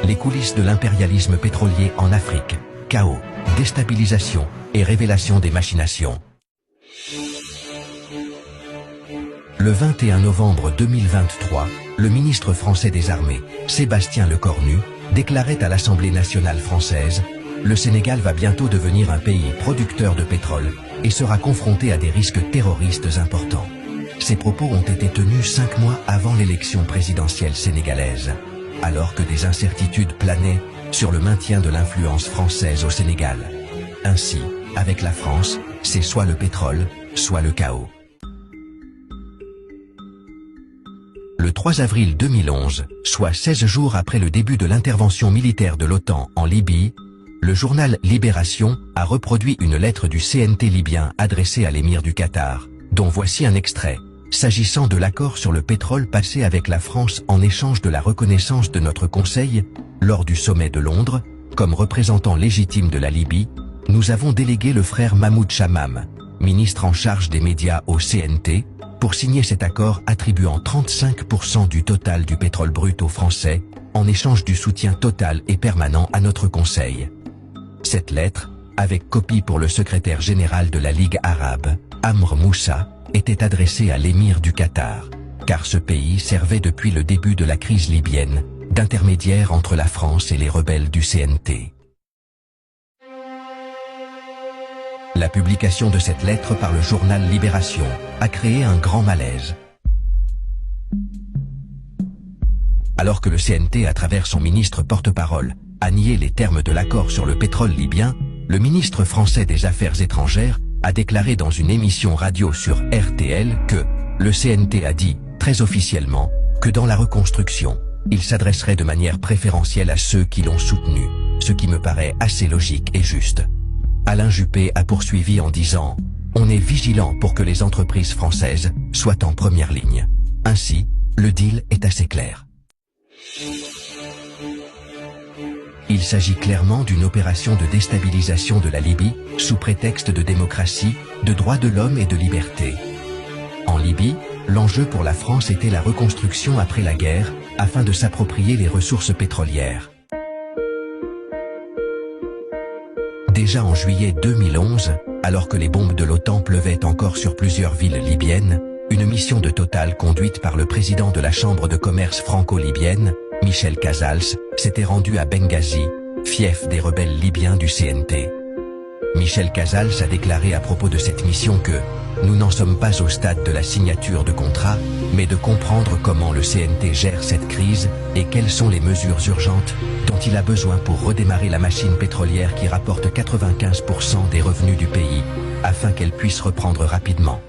les coulisses de l'impérialisme pétrolier en Afrique, chaos, déstabilisation et révélation des machinations. Le 21 novembre 2023, le ministre français des Armées, Sébastien Lecornu, déclarait à l'Assemblée nationale française « Le Sénégal va bientôt devenir un pays producteur de pétrole et sera confronté à des risques terroristes importants ». Ces propos ont été tenus 5 mois avant l'élection présidentielle sénégalaise, alors que des incertitudes planaient sur le maintien de l'influence française au Sénégal. Ainsi, avec la France, c'est soit le pétrole, soit le chaos. Le 3 avril 2011, soit 16 jours après le début de l'intervention militaire de l'OTAN en Libye, le journal Libération a reproduit une lettre du CNT libyen adressée à l'émir du Qatar, dont voici un extrait. S'agissant de l'accord sur le pétrole passé avec la France en échange de la reconnaissance de notre Conseil, lors du sommet de Londres, comme représentant légitime de la Libye, nous avons délégué le frère Mahmoud Chamam, ministre en charge des médias au CNT, pour signer cet accord attribuant 35% du total du pétrole brut aux Français, en échange du soutien total et permanent à notre Conseil. Cette lettre, avec copie pour le secrétaire général de la Ligue arabe, Amr Moussa, était adressée à l'émir du Qatar, car ce pays servait depuis le début de la crise libyenne d'intermédiaire entre la France et les rebelles du CNT. La publication de cette lettre par le journal Libération a créé un grand malaise. Alors que le CNT, à travers son ministre porte-parole, a nié les termes de l'accord sur le pétrole libyen, le ministre français des Affaires étrangères a déclaré dans une émission radio sur RTL que le CNT a dit, très officiellement, que dans la reconstruction, il s'adresserait de manière préférentielle à ceux qui l'ont soutenu, ce qui me paraît assez logique et juste. Alain Juppé a poursuivi en disant « On est vigilant pour que les entreprises françaises soient en première ligne. Ainsi, le deal est assez clair. » Il s'agit clairement d'une opération de déstabilisation de la Libye, sous prétexte de démocratie, de droits de l'homme et de liberté. En Libye, l'enjeu pour la France était la reconstruction après la guerre, afin de s'approprier les ressources pétrolières. Déjà en juillet 2011, alors que les bombes de l'OTAN pleuvaient encore sur plusieurs villes libyennes, une mission de Total conduite par le président de la Chambre de commerce franco-libyenne, Michel Casals, s'était rendue à Benghazi, fief des rebelles libyens du CNT. Michel Casals a déclaré à propos de cette mission que « Nous n'en sommes pas au stade de la signature de contrat, mais de comprendre comment le CNT gère cette crise et quelles sont les mesures urgentes dont il a besoin pour redémarrer la machine pétrolière qui rapporte 95% des revenus du pays, afin qu'elle puisse reprendre rapidement. »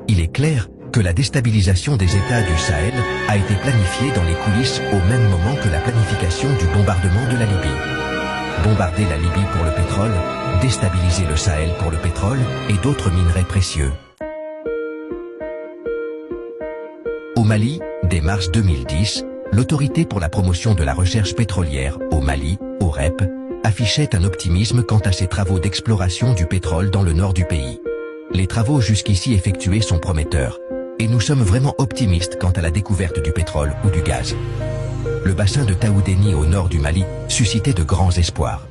Il est clair que la déstabilisation des États du Sahel a été planifiée dans les coulisses au même moment que la planification du bombardement de la Libye. Bombarder la Libye pour le pétrole, déstabiliser le Sahel pour le pétrole et d'autres minerais précieux. Au Mali, dès mars 2010, l'Autorité pour la promotion de la recherche pétrolière au Mali, OREP, affichait un optimisme quant à ses travaux d'exploration du pétrole dans le nord du pays. Les travaux jusqu'ici effectués sont prometteurs, et nous sommes vraiment optimistes quant à la découverte du pétrole ou du gaz. Le bassin de Taoudéni au nord du Mali suscitait de grands espoirs.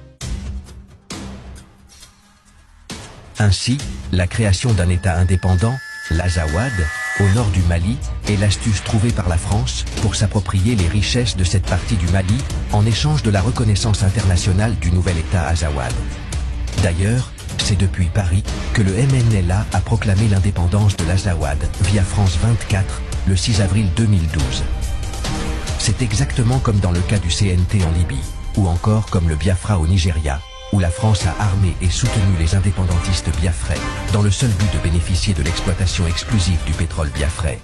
Ainsi, la création d'un État indépendant, l'Azawad, au nord du Mali, est l'astuce trouvée par la France pour s'approprier les richesses de cette partie du Mali en échange de la reconnaissance internationale du nouvel État Azawad. D'ailleurs, c'est depuis Paris que le MNLA a proclamé l'indépendance de l'Azawad via France 24 le 6 avril 2012. C'est exactement comme dans le cas du CNT en Libye, ou encore comme le Biafra au Nigeria, où la France a armé et soutenu les indépendantistes biafrais, dans le seul but de bénéficier de l'exploitation exclusive du pétrole biafrais.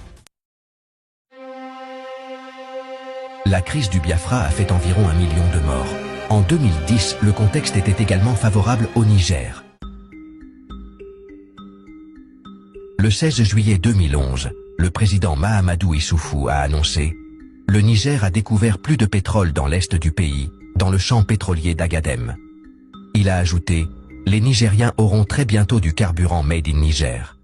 La crise du Biafra a fait environ 1 million de morts. En 2010, le contexte était également favorable au Niger. Le 16 juillet 2011, le président Mahamadou Issoufou a annoncé « Le Niger a découvert plus de pétrole dans l'est du pays, dans le champ pétrolier d'Agadem ». Il a ajouté « Les Nigériens auront très bientôt du carburant made in Niger ».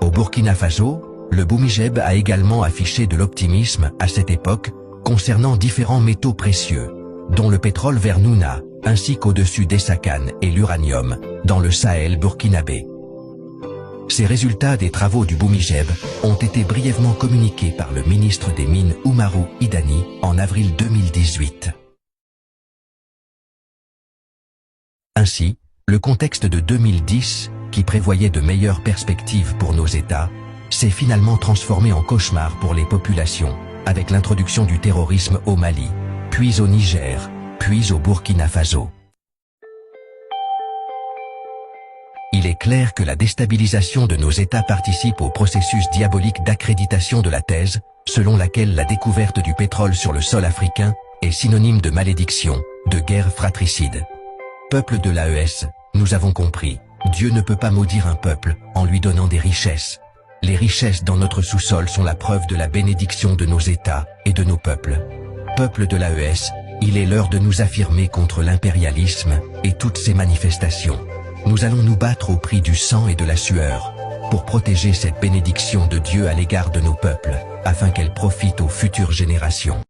Au Burkina Faso, Le Boumijeb a également affiché de l'optimisme à cette époque concernant différents métaux précieux, dont le pétrole vers Nouna, ainsi qu'au-dessus d'Essakan et l'uranium, dans le Sahel burkinabé. Ces résultats des travaux du Boumijeb ont été brièvement communiqués par le ministre des Mines Oumarou Idani en avril 2018. Ainsi, le contexte de 2010, qui prévoyait de meilleures perspectives pour nos États, s'est finalement transformé en cauchemar pour les populations, avec l'introduction du terrorisme au Mali, puis au Niger, puis au Burkina Faso. Il est clair que la déstabilisation de nos États participe au processus diabolique d'accréditation de la thèse, selon laquelle la découverte du pétrole sur le sol africain est synonyme de malédiction, de guerre fratricide. Peuple de l'AES, nous avons compris, Dieu ne peut pas maudire un peuple en lui donnant des richesses. Les richesses dans notre sous-sol sont la preuve de la bénédiction de nos États et de nos peuples. Peuple de l'AES, il est l'heure de nous affirmer contre l'impérialisme et toutes ses manifestations. Nous allons nous battre au prix du sang et de la sueur, pour protéger cette bénédiction de Dieu à l'égard de nos peuples, afin qu'elle profite aux futures générations.